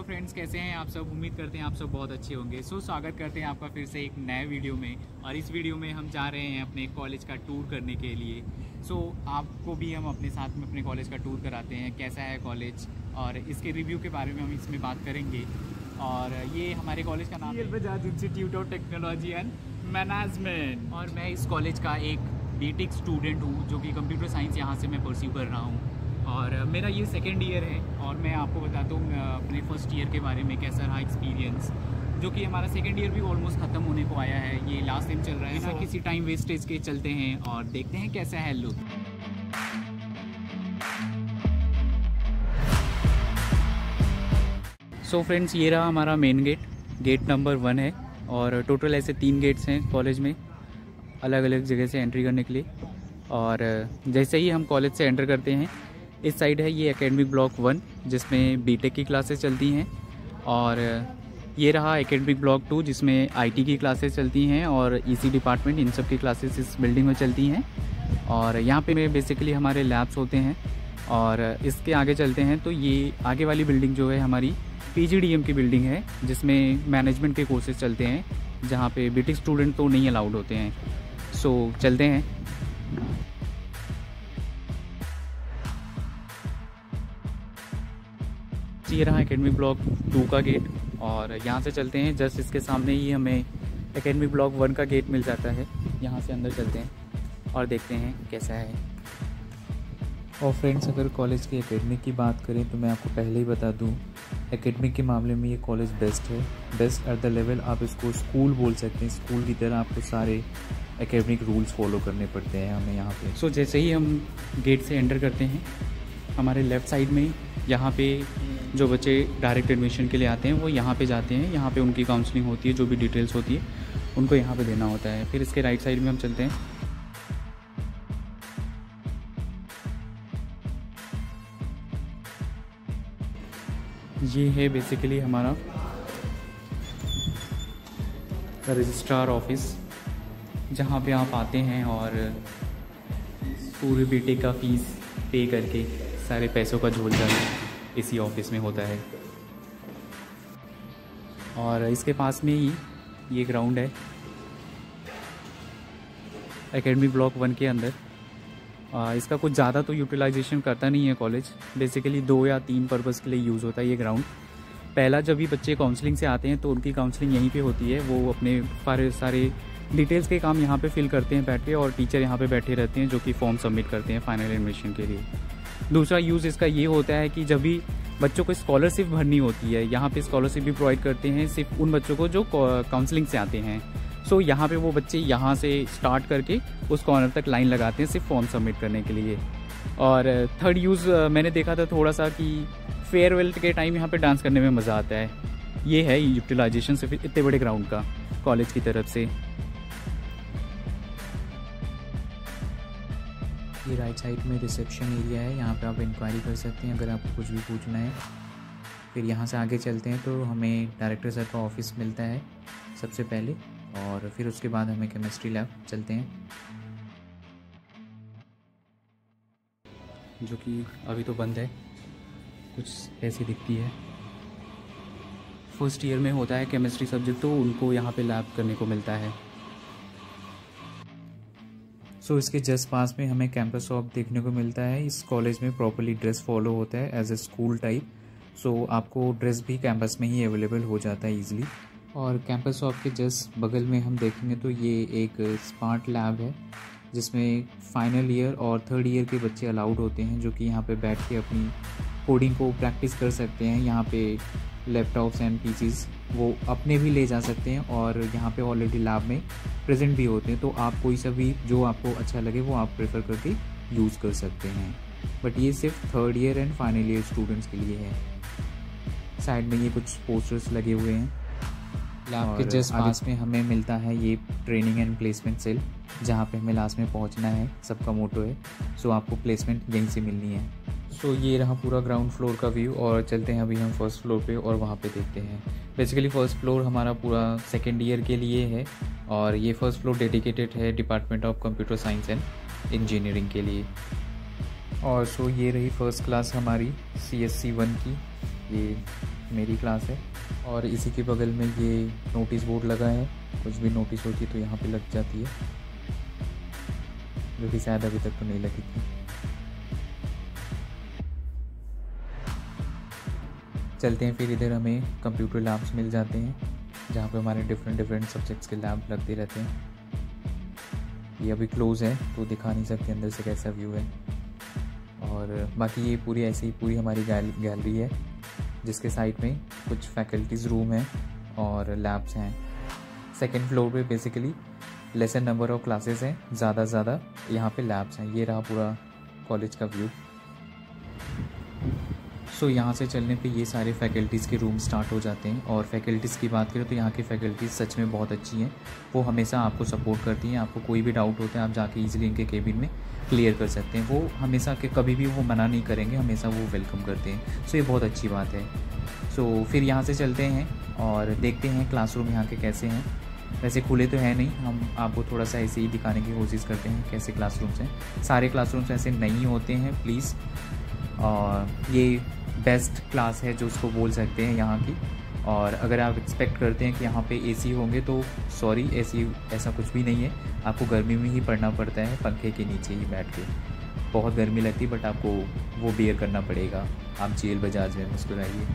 Friends, कैसे हैं आप सब। उम्मीद करते हैं आप सब बहुत अच्छे होंगे। स्वागत करते हैं आपका फिर से एक नए वीडियो में। और इस वीडियो में हम जा रहे हैं अपने कॉलेज का टूर करने के लिए। आपको भी हम अपने साथ में अपने कॉलेज का टूर कराते हैं, कैसा है कॉलेज और इसके रिव्यू के बारे में हम इसमें बात करेंगे। और ये हमारे कॉलेज का नाम है Bajaj institute of technology and management. और मैं इस कॉलेज का एक बीटेक स्टूडेंट हूँ जो कि कंप्यूटर साइंस यहाँ से मैं परस्यू कर रहा हूँ। और मेरा ये सेकेंड ईयर है। और मैं आपको बताता हूँ अपने फर्स्ट ईयर के बारे में कैसा रहा एक्सपीरियंस, जो कि हमारा सेकेंड ईयर भी ऑलमोस्ट ख़त्म होने को आया है। ये लास्ट टाइम चल रहा है ना, किसी टाइम वेस्टेज के चलते हैं और देखते हैं कैसा है लुक। फ्रेंड्स, ये रहा हमारा मेन गेट नंबर 1 है। और टोटल ऐसे 3 गेट्स हैं कॉलेज में, अलग अलग जगह से एंट्री करने के लिए। और जैसे ही हम कॉलेज से एंटर करते हैं, इस साइड है ये एकेडमिक ब्लॉक 1 जिसमें बीटेक की क्लासेस चलती हैं। और ये रहा एकेडमिक ब्लॉक 2 जिसमें आईटी की क्लासेस चलती हैं और ईसी डिपार्टमेंट, इन सब की क्लासेस इस बिल्डिंग में चलती हैं। और यहाँ पे बेसिकली हमारे लैब्स होते हैं। और इसके आगे चलते हैं तो ये आगे वाली बिल्डिंग जो है हमारी पीजीडीएम की बिल्डिंग है, जिसमें मैनेजमेंट के कोर्सेज चलते हैं, जहाँ पे बीटेक स्टूडेंट तो नहीं अलाउड होते हैं। चलते हैं। ये रहा एकेडमिक ब्लॉक 2 का गेट। और यहाँ से चलते हैं, जस्ट इसके सामने ही हमें एकेडमिक ब्लॉक 1 का गेट मिल जाता है। यहाँ से अंदर चलते हैं और देखते हैं कैसा है। और फ्रेंड्स, अगर कॉलेज के एकेडमिक की बात करें तो मैं आपको पहले ही बता दूं, एकेडमिक के मामले में ये कॉलेज बेस्ट है। बेस्ट एट द लेवल, आप इसको स्कूल बोल सकते हैं। स्कूल की तरह आपको सारे एकेडमिक रूल्स फॉलो करने पड़ते हैं हमें यहाँ पे। जैसे ही हम गेट से एंटर करते हैं, हमारे लेफ़्ट साइड में यहाँ पे जो बच्चे डायरेक्ट एडमिशन के लिए आते हैं वो यहाँ पे जाते हैं। यहाँ पे उनकी काउंसलिंग होती है, जो भी डिटेल्स होती है उनको यहाँ पे देना होता है। फिर इसके राइट साइड में हम चलते हैं। ये है बेसिकली हमारा रजिस्ट्रार ऑफिस, जहाँ पे आप आते हैं और पूरे बीटेक का फीस पे करके सारे पैसों का झोलझाल इसी ऑफिस में होता है। और इसके पास में ही ये ग्राउंड है एकेडमिक ब्लॉक 1 के अंदर। इसका कुछ ज़्यादा तो यूटिलाइजेशन करता नहीं है कॉलेज, बेसिकली 2 या 3 पर्पज़ के लिए यूज़ होता है ये ग्राउंड। पहला, जब भी बच्चे काउंसलिंग से आते हैं तो उनकी काउंसलिंग यहीं पे होती है। वो अपने सारे डिटेल्स के काम यहाँ पे फिल करते हैं बैठ के, और टीचर यहाँ पे बैठे रहते हैं जो कि फॉर्म सबमिट करते हैं फाइनल एडमिशन के लिए। दूसरा यूज़ इसका ये होता है कि जब भी बच्चों को स्कॉलरशिप भरनी होती है, यहाँ पे स्कॉलरशिप भी प्रोवाइड करते हैं सिर्फ उन बच्चों को जो काउंसलिंग से आते हैं। यहाँ पे वो बच्चे यहाँ से स्टार्ट करके उस कॉर्नर तक लाइन लगाते हैं सिर्फ फॉर्म सबमिट करने के लिए। और थर्ड यूज़ मैंने देखा था थोड़ा सा कि फेयरवेल के टाइम यहाँ पे डांस करने में मज़ा आता है। ये है यूटिलाइजेशन सिर्फ इतने बड़े ग्राउंड का कॉलेज की तरफ से। ये राइट साइड में रिसेप्शन एरिया है, यहाँ पे आप इंक्वायरी कर सकते हैं अगर आपको कुछ भी पूछना है। फिर यहाँ से आगे चलते हैं तो हमें डायरेक्टर सर का ऑफिस मिलता है सबसे पहले, और फिर उसके बाद हमें केमिस्ट्री लैब चलते हैं, जो कि अभी तो बंद है, कुछ ऐसी दिखती है। फर्स्ट ईयर में होता है केमिस्ट्री सब्जेक्ट, तो उनको यहाँ पे लैब करने को मिलता है। इसके जस्ट पास में हमें कैंपस शॉप देखने को मिलता है। इस कॉलेज में प्रॉपर्ली ड्रेस फॉलो होता है एज ए स्कूल टाइप। आपको ड्रेस भी कैंपस में ही अवेलेबल हो जाता है ईजिली। और कैंपस शॉप के जस्ट बगल में हम देखेंगे तो ये एक स्मार्ट लैब है, जिसमें फाइनल ईयर और थर्ड ईयर के बच्चे अलाउड होते हैं, जो कि यहाँ पे बैठ के अपनी कोडिंग को प्रैक्टिस कर सकते हैं। यहाँ पे लैपटॉप्स एंड पीसीज वो अपने भी ले जा सकते हैं, और यहाँ पे ऑलरेडी लैब में प्रेजेंट भी होते हैं। तो आप कोई सा भी जो आपको अच्छा लगे वो आप प्रेफर करके यूज़ कर सकते हैं। बट ये सिर्फ third year and final year students के लिए है। साइड में ये कुछ पोस्टर्स लगे हुए हैं। लैब के जस्ट पास में हमें मिलता है ये ट्रेनिंग एंड प्लेसमेंट सेल, जहाँ पे हमें लास्ट में पहुँचना है, सबका मोटो है। आपको प्लेसमेंट यहीं से मिलनी है। ये रहा पूरा ग्राउंड फ्लोर का व्यू। और चलते हैं अभी हम फर्स्ट फ्लोर पे और वहाँ पे देखते हैं। बेसिकली फर्स्ट फ्लोर हमारा पूरा सेकेंड ईयर के लिए है, और ये फर्स्ट फ्लोर डेडिकेटेड है department of computer science and engineering के लिए। और ये रही फर्स्ट क्लास हमारी CSC 1 की। ये मेरी क्लास है। और इसी के बगल में ये नोटिस बोर्ड लगा है, कुछ भी नोटिस होती है तो यहाँ पे लग जाती है, जो कि शायद अभी तक तो नहीं लगी थी। चलते हैं फिर, इधर हमें कंप्यूटर लैब्स मिल जाते हैं जहाँ पे हमारे डिफरेंट सब्जेक्ट्स के लैब लगते रहते हैं। ये अभी क्लोज़ है तो दिखा नहीं सकते अंदर से कैसा व्यू है। और बाकी ये पूरी ऐसी ही पूरी हमारी गैलरी है, जिसके साइड में कुछ फैकल्टीज़ रूम है और लैब्स हैं। सेकेंड फ्लोर पे basically lesson number of classes हैं ज़्यादा यहाँ पे लैब्स हैं। ये रहा पूरा कॉलेज का व्यू। सो यहाँ से चलने पे ये सारे फैकल्टीज़ के रूम स्टार्ट हो जाते हैं। और फैकल्टीज़ की बात करें तो यहाँ की फैकल्टीज़ सच में बहुत अच्छी हैं। वो हमेशा आपको सपोर्ट करती हैं। आपको कोई भी डाउट होता है आप जाके ईजिली इनके केबिन में क्लियर कर सकते हैं। वो हमेशा के कभी भी वो मना नहीं करेंगे, हमेशा वो वेलकम करते हैं। सो ये बहुत अच्छी बात है। सो फिर यहाँ से चलते हैं और देखते हैं क्लासरूम यहाँ के कैसे हैं। वैसे खुले तो है नहीं, हम आपको थोड़ा सा ऐसे ही दिखाने की कोशिश करते हैं कैसे क्लासरूम्स हैं। सारे क्लासरूम्स ऐसे नहीं होते हैं प्लीज़। और ये बेस्ट क्लास है जो उसको बोल सकते हैं यहाँ की। और अगर आप एक्सपेक्ट करते हैं कि यहाँ पे एसी होंगे तो सॉरी, एसी ऐसा कुछ भी नहीं है। आपको गर्मी में ही पढ़ना पड़ता है, पंखे के नीचे ही बैठ के। बहुत गर्मी लगती है बट आपको वो बियर करना पड़ेगा। आप जेल बजाज में मुस्कुराइए।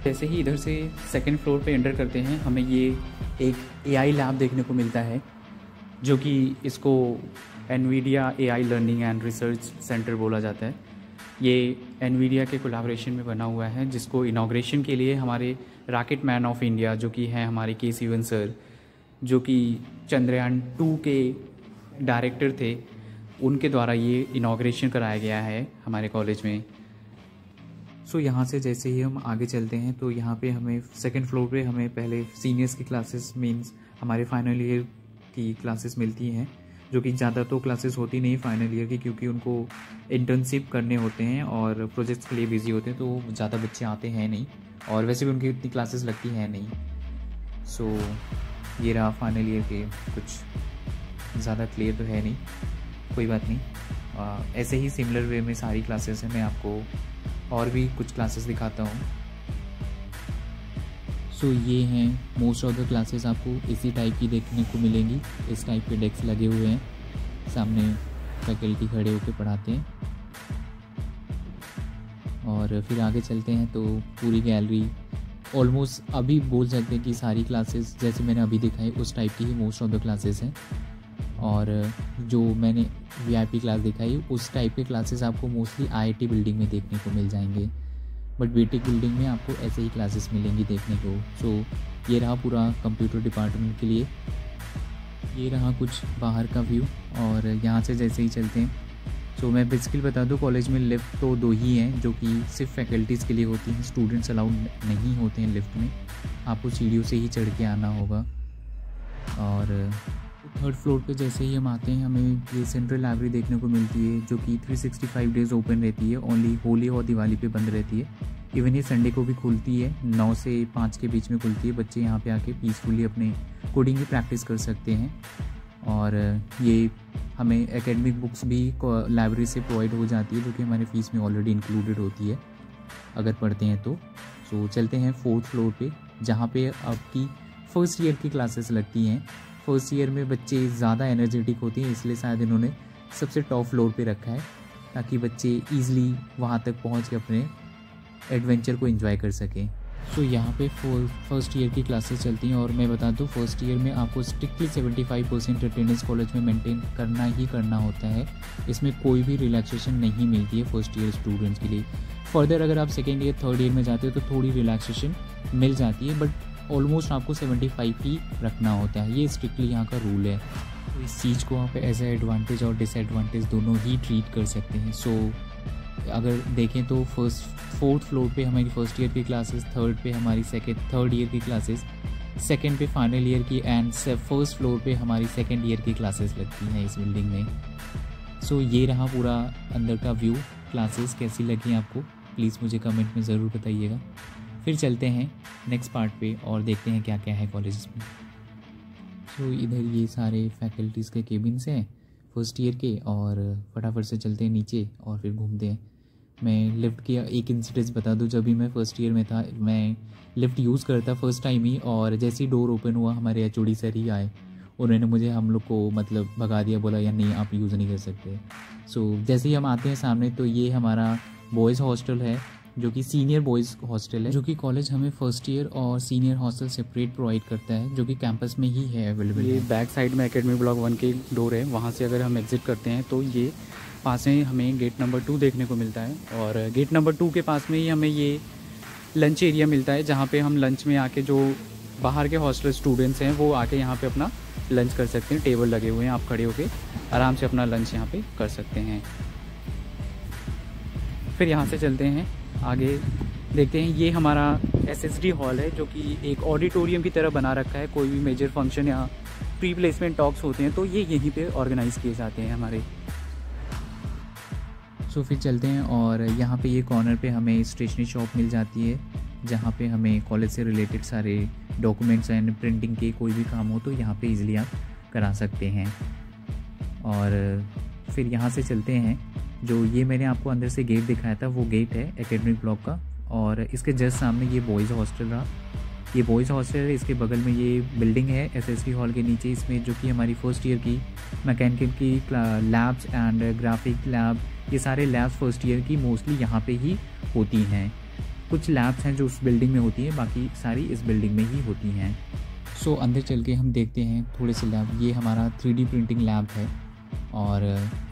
जैसे ही इधर से सेकंड फ्लोर पे एंटर करते हैं हमें ये एक एआई लैब देखने को मिलता है, जो कि इसको Nvidia AI learning and research centre बोला जाता है। ये एनवीडिया के कोलैबोरेशन में बना हुआ है, जिसको इनॉग्रेशन के लिए हमारे रॉकेट मैन ऑफ इंडिया जो कि हैं हमारे के सिवन सर, जो कि चंद्रयान 2 के डायरेक्टर थे, उनके द्वारा ये इनॉग्रेशन कराया गया है हमारे कॉलेज में। सो यहाँ से जैसे ही हम आगे चलते हैं तो यहाँ पे हमें सेकंड फ्लोर पे हमें पहले सीनियर्स की क्लासेस मींस हमारे फाइनल ईयर की क्लासेस मिलती हैं, जो कि ज़्यादा तो क्लासेस होती नहीं फाइनल ईयर की, क्योंकि उनको इंटर्नशिप करने होते हैं और प्रोजेक्ट्स के लिए बिजी होते हैं, तो ज़्यादा बच्चे आते हैं नहीं। और वैसे भी उनकी इतनी क्लासेस लगती हैं नहीं। सो ये रहा फाइनल ईयर के, कुछ ज़्यादा क्लियर तो है नहीं, कोई बात नहीं। ऐसे ही सिमिलर वे में सारी क्लासेस हैं। मैं आपको और भी कुछ क्लासेस दिखाता हूँ। सो ये हैं मोस्ट ऑफ द क्लासेस आपको इसी टाइप की देखने को मिलेंगी। इस टाइप के डेस्क लगे हुए हैं, सामने फैकल्टी खड़े होकर पढ़ाते हैं। और फिर आगे चलते हैं तो पूरी गैलरी ऑलमोस्ट अभी बोल सकते हैं कि सारी क्लासेस जैसे मैंने अभी दिखाई उस टाइप की ही मोस्ट ऑफ द क्लासेस हैं। और जो मैंने वीआईपी क्लास दिखाई उस टाइप के क्लासेस आपको मोस्टली आईआईटी बिल्डिंग में देखने को मिल जाएंगे, बट बीटेक बिल्डिंग में आपको ऐसे ही क्लासेस मिलेंगी देखने को। सो ये रहा पूरा कंप्यूटर डिपार्टमेंट के लिए। ये रहा कुछ बाहर का व्यू। और यहाँ से जैसे ही चलते हैं सो मैं बेसिकली बता दूँ, कॉलेज में लिफ्ट तो 2 ही हैं जो कि सिर्फ फैकल्टीज़ के लिए होती हैं। स्टूडेंट्स अलाउड नहीं होते हैं लिफ्ट में, आपको सीढ़ियों से ही चढ़ के आना होगा। और थर्ड फ्लोर पे जैसे ही हम आते हैं हमें ये सेंट्रल लाइब्रेरी देखने को मिलती है, जो कि 365 डेज़ ओपन रहती है। ओनली होली और दिवाली पे बंद रहती है। इवन ये संडे को भी खुलती है, 9 से 5 के बीच में खुलती है। बच्चे यहाँ पे आके पीसफुली अपने कोडिंग की प्रैक्टिस कर सकते हैं। और ये हमें एकेडमिक बुक्स भी लाइब्रेरी से प्रोवाइड हो जाती है, जो कि हमारे फ़ीस में ऑलरेडी इंक्लूडेड होती है अगर पढ़ते हैं तो। सो चलते हैं फोर्थ फ्लोर पे, जहाँ पे आपकी फर्स्ट ईयर की क्लासेस लगती हैं। फर्स्ट ईयर में बच्चे ज़्यादा एनर्जेटिक होते हैं, इसलिए शायद इन्होंने सबसे टॉप फ्लोर पे रखा है, ताकि बच्चे ईज़िली वहाँ तक पहुँच के अपने एडवेंचर को एंजॉय कर सकें। सो यहाँ पे फर्स्ट ईयर की क्लासेस चलती हैं। और मैं बता दूँ, फर्स्ट ईयर में आपको स्ट्रिक्टली 75% अटेंडेंस कॉलेज में मेंटेन करना ही करना होता है। इसमें कोई भी रिलैक्सेशन नहीं मिलती है फर्स्ट ईयर स्टूडेंट्स के लिए। फर्दर अगर आप सेकेंड ईयर थर्ड ईयर में जाते हो तो थोड़ी रिलैक्सेशन मिल जाती है, बट ऑलमोस्ट आपको 75 ही रखना होता है। ये स्ट्रिक्टली यहाँ का रूल है। तो इस चीज़ को आप एज ए एडवांटेज और डिसएडवांटेज दोनों ही ट्रीट कर सकते हैं। सो अगर देखें तो फोर्थ फ्लोर पे हमारी फर्स्ट ईयर की क्लासेस, थर्ड पे हमारी थर्ड ईयर की क्लासेस, सेकंड पे फाइनल ईयर की, एंड फर्स्ट फ्लोर पे हमारी सेकंड ईयर की क्लासेस लगती हैं इस बिल्डिंग में। सो ये रहा पूरा अंदर का व्यू। क्लासेस कैसी लगी आपको प्लीज़ मुझे कमेंट में ज़रूर बताइएगा। फिर चलते हैं नेक्स्ट पार्ट पे और देखते हैं क्या क्या है कॉलेज में। सो इधर ये सारे फैकल्टीज़ के केबिन्स हैं फर्स्ट ईयर के, और फटाफट से चलते हैं नीचे और फिर घूमते हैं। मैं लिफ्ट की एक इंसिडेंस बता दूं। जब भी मैं फ़र्स्ट ईयर में था, मैं लिफ्ट यूज़ करता फर्स्ट टाइम ही, और जैसे ही डोर ओपन हुआ हमारे एचओडी सर ही आए, उन्होंने मुझे हम लोग को मतलब भगा दिया, बोला यार नहीं आप यूज़ नहीं कर सकते। सो जैसे ही हम आते हैं सामने तो ये हमारा बॉयज़ हॉस्टल है, जो कि सीनियर बॉयज़ हॉस्टल है, जो कि कॉलेज हमें फर्स्ट ईयर और सीनियर हॉस्टल सेपरेट प्रोवाइड करता है, जो कि कैंपस में ही है अवेलेबल। ये बैक साइड में एकेडमी ब्लॉक 1 की डोर है, वहाँ से अगर हम एग्ज़िट करते हैं तो ये पास में हमें गेट नंबर 2 देखने को मिलता है, और गेट नंबर 2 के पास में ही हमें ये लंच एरिया मिलता है, जहाँ पे हम लंच में आके जो बाहर के हॉस्टल स्टूडेंट्स हैं वो आके यहाँ पे अपना लंच कर सकते हैं। टेबल लगे हुए हैं, आप खड़े होके आराम से अपना लंच यहाँ पे कर सकते हैं। फिर यहाँ से चलते हैं आगे, देखते हैं ये हमारा एसएसडी हॉल है, जो कि एक ऑडिटोरियम की तरह बना रखा है। कोई भी मेजर फंक्शन या प्री प्लेसमेंट टॉक्स होते हैं तो ये यहीं पे ऑर्गेनाइज़ किए जाते हैं हमारे। सो फिर चलते हैं, और यहाँ पे ये कॉर्नर पे हमें स्टेशनरी शॉप मिल जाती है, जहाँ पे हमें कॉलेज से रिलेटेड सारे डॉक्यूमेंट्स एंड प्रिंटिंग के कोई भी काम हो तो यहाँ पे इजीली आप करा सकते हैं। और फिर यहाँ से चलते हैं, जो ये मैंने आपको अंदर से गेट दिखाया था वो गेट है एकेडमिक ब्लॉक का, और इसके जस्ट सामने ये बॉयज़ हॉस्टल रहा। ये बॉयज़ हॉस्टल है, इसके बगल में ये बिल्डिंग है एसएसडी हॉल के नीचे, इसमें जो कि हमारी फर्स्ट ईयर की मैकेनिकल की लैब्स एंड ग्राफिक लैब, ये सारे लैब्स फर्स्ट ईयर की मोस्टली यहाँ पे ही होती हैं। कुछ लैब्स हैं जो उस बिल्डिंग में होती हैं, बाकी सारी इस बिल्डिंग में ही होती हैं। सो अंदर चल के हम देखते हैं थोड़े से लैब। ये हमारा 3D प्रिंटिंग लैब है, और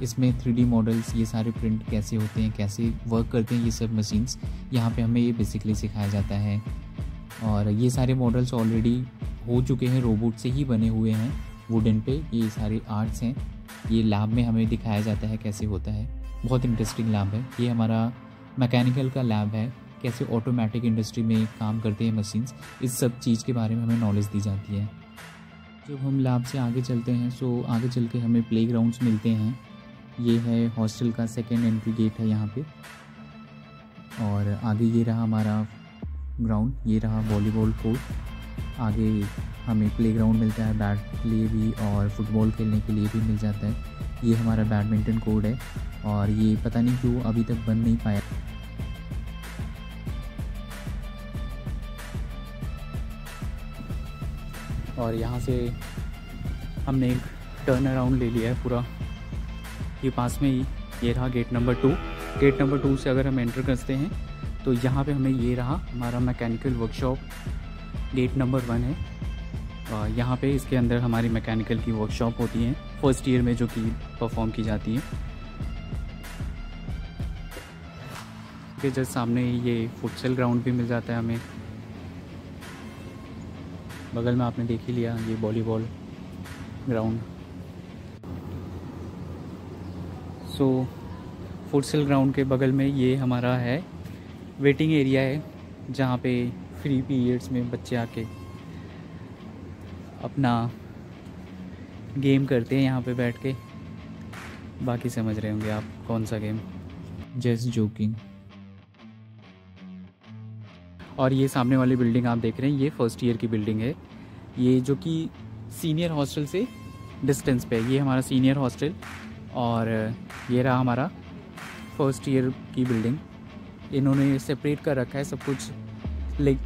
इसमें 3D मॉडल्स ये सारे प्रिंट कैसे होते हैं, कैसे वर्क करते हैं ये सब मशीन्स, यहाँ पे हमें ये बेसिकली सिखाया जाता है। और ये सारे मॉडल्स ऑलरेडी हो चुके हैं, रोबोट से ही बने हुए हैं वुडन पे। ये सारे आर्ट्स हैं, ये लैब में हमें दिखाया जाता है कैसे होता है। बहुत इंटरेस्टिंग लैब है। ये हमारा मैकेनिकल का लैब है, कैसे ऑटोमेटिक इंडस्ट्री में काम करते हैं मशीन्स, इस सब चीज़ के बारे में हमें नॉलेज दी जाती है। जब हम लैब से आगे चलते हैं, सो आगे चल के हमें प्लेग्राउंड्स मिलते हैं। ये है हॉस्टल का सेकेंड एंट्री गेट है यहाँ पे, और आगे ये रहा हमारा ग्राउंड, ये रहा वॉलीबॉल कोर्ट। आगे हमें प्लेग्राउंड मिलता है बैट के लिए भी, और फुटबॉल खेलने के लिए भी मिल जाता है। ये हमारा बैडमिंटन कोर्ट है, और ये पता नहीं क्यों अभी तक बन नहीं पाया। और यहाँ से हमने एक टर्न अराउंड ले लिया है पूरा, ये पास में ही ये रहा गेट नंबर 2। गेट नंबर 2 से अगर हम एंटर करते हैं तो यहाँ पे हमें ये रहा हमारा मैकेनिकल वर्कशॉप, गेट नंबर 1 है। और यहाँ पे इसके अंदर हमारी मैकेनिकल की वर्कशॉप होती हैं फर्स्ट ईयर में, जो कि परफॉर्म की जाती है। के जस्ट सामने ये फुटसल ग्राउंड भी मिल जाता है हमें, बगल में आपने देख ही लिया ये वॉलीबॉल ग्राउंड। सो फुटसल ग्राउंड के बगल में ये हमारा है वेटिंग एरिया है, जहाँ पे फ्री पीरियड्स में बच्चे आके अपना गेम करते हैं यहाँ पे बैठ के। बाकी समझ रहे होंगे आप कौन सा गेम, जस्ट जोकिंग। और ये सामने वाली बिल्डिंग आप देख रहे हैं, ये फर्स्ट ईयर की बिल्डिंग है, ये जो कि सीनियर हॉस्टल से डिस्टेंस पे है। ये हमारा सीनियर हॉस्टल, और ये रहा हमारा फर्स्ट ईयर की बिल्डिंग। इन्होंने सेपरेट कर रखा है सब कुछ,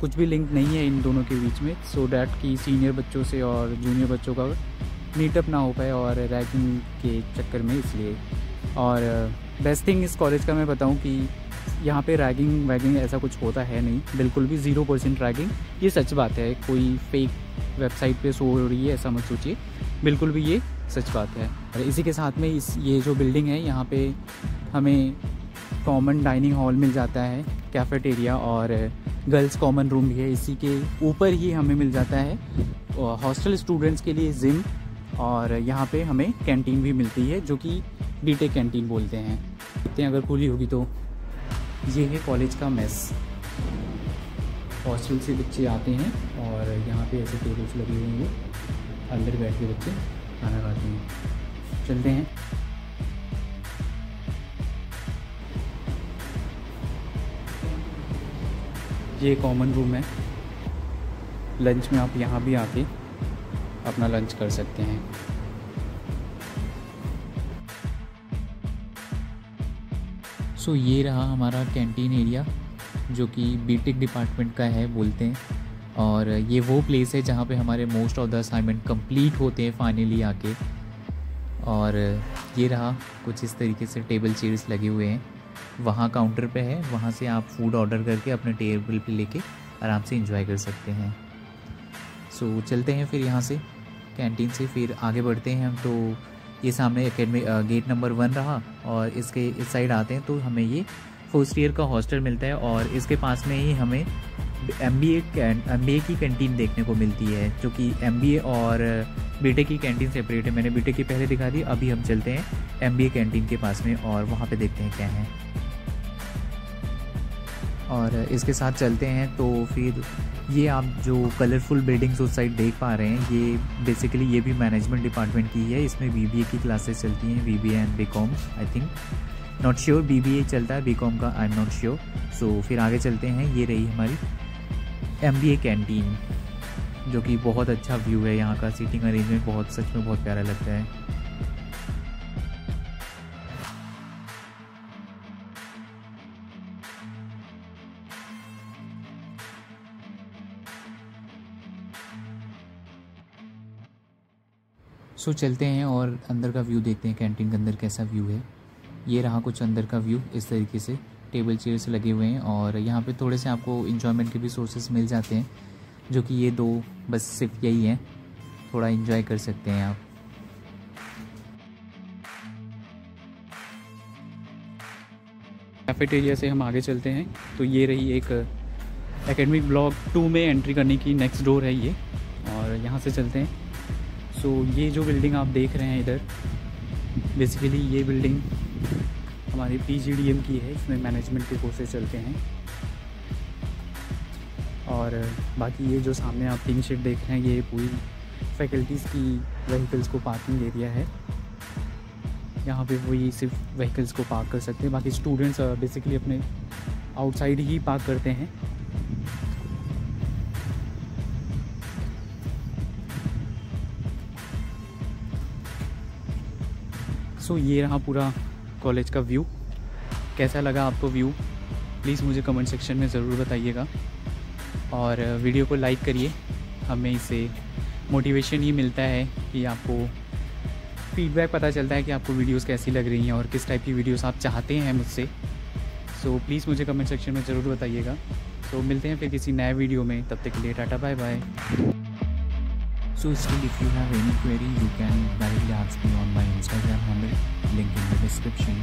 कुछ भी लिंक नहीं है इन दोनों के बीच में, सो डैट कि सीनियर बच्चों से और जूनियर बच्चों का मीटअप ना हो पाए और रैगिंग के चक्कर में, इसलिए। और बेस्ट थिंग इस कॉलेज का मैं बताऊं कि यहाँ पे रैगिंग वैगिंग ऐसा कुछ होता है नहीं, बिल्कुल भी 0% रैगिंग, ये सच बात है। कोई फेक वेबसाइट पे शो हो रही है ऐसा मत सोचिए, बिल्कुल भी ये सच बात है। और इसी के साथ में ये जो बिल्डिंग है, यहाँ पे हमें कॉमन डाइनिंग हॉल मिल जाता है, कैफेटेरिया, और गर्ल्स कॉमन रूम भी है। इसी के ऊपर ही हमें मिल जाता है हॉस्टल स्टूडेंट्स के लिए जिम, और यहाँ पे हमें कैंटीन भी मिलती है, जो कि बीटेक कैंटीन बोलते हैं। देखते हैं अगर खुली होगी तो। ये है कॉलेज का मेस। हॉस्टल से बच्चे आते हैं और यहाँ पे ऐसे टेबल्स लगे हुए हैं, अंदर बैठ के बच्चे खाना खाते हैं। चलते हैं। ये कॉमन रूम है, लंच में आप यहाँ भी आके अपना लंच कर सकते हैं। सो ये रहा हमारा कैंटीन एरिया, जो कि बीटेक डिपार्टमेंट का है बोलते हैं, और ये वो प्लेस है जहाँ पे हमारे most of the assignment complete होते हैं फाइनली आके। और ये रहा कुछ इस तरीके से टेबल चेयर्स लगे हुए हैं, वहाँ काउंटर पे है, वहाँ से आप फूड ऑर्डर करके अपने टेबल पे लेके आराम से एंजॉय कर सकते हैं। सो चलते हैं फिर यहाँ से कैंटीन से फिर आगे बढ़ते हैं हम। तो ये सामने एकेडमी गेट नंबर 1 रहा, और इसके इस साइड आते हैं तो हमें ये फर्स्ट ईयर का हॉस्टल मिलता है, और इसके पास में ही हमें MBA की कैंटीन देखने को मिलती है, जो कि MBA और बीटेक की कैंटीन सेपरेट है। मैंने बीटेक की पहले दिखा दी, अभी हम चलते हैं MBA कैंटीन के पास में और वहाँ पे देखते हैं क्या है। और इसके साथ चलते हैं तो फिर ये आप जो कलरफुल बिल्डिंग्स उस साइड देख पा रहे हैं, ये बेसिकली ये भी मैनेजमेंट डिपार्टमेंट की है। इसमें BBA की क्लासेस चलती हैं, BBA and BCom, I think, not sure, BBA चलता है, BCom का आई एम नॉट श्योर। सो फिर आगे चलते हैं, ये रही हमारी MBA कैंटीन, जो कि बहुत अच्छा व्यू है यहाँ का, सीटिंग अरेंजमेंट बहुत सच में बहुत प्यारा लगता है। सो चलते हैं और अंदर का व्यू देखते हैं, कैंटीन के अंदर कैसा व्यू है। ये रहा कुछ अंदर का व्यू, इस तरीके से टेबल चेयर्स लगे हुए हैं, और यहाँ पे थोड़े से आपको इन्जॉयमेंट के भी सोर्सेस मिल जाते हैं, जो कि ये 2 बस सिर्फ यही हैं, थोड़ा इन्जॉय कर सकते हैं आप। कैफेटेरिया से हम आगे चलते हैं, तो ये रही एक एकेडमिक ब्लॉक 2 में एंट्री करने की नेक्स्ट डोर है ये, और यहाँ से चलते हैं। सो ये जो बिल्डिंग आप देख रहे हैं इधर, बेसिकली ये बिल्डिंग हमारी PGDM की है, इसमें मैनेजमेंट के कोर्सेज चलते हैं। और बाकी ये जो सामने आप टीन शेड देख रहे हैं, ये पूरी फैकल्टीज़ की व्हीकल्स को पार्किंग एरिया है। यहाँ पे वही सिर्फ व्हीकल्स को पार्क कर सकते हैं, बाकी स्टूडेंट्स बेसिकली अपने आउटसाइड ही पार्क करते हैं। सो ये रहा पूरा कॉलेज का व्यू। कैसा लगा आपको व्यू, प्लीज़ मुझे कमेंट सेक्शन में ज़रूर बताइएगा, और वीडियो को लाइक करिए। हमें इससे मोटिवेशन ही मिलता है कि आपको फीडबैक पता चलता है कि आपको वीडियोस कैसी लग रही हैं और किस टाइप की वीडियोस आप चाहते हैं मुझसे। सो प्लीज़ मुझे कमेंट सेक्शन में ज़रूर बताइएगा। तो मिलते हैं फिर किसी नए वीडियो में, तब तक के लिए tata bye bye. So still, if you have any query, you can directly ask me on my Instagram handle, link in the description.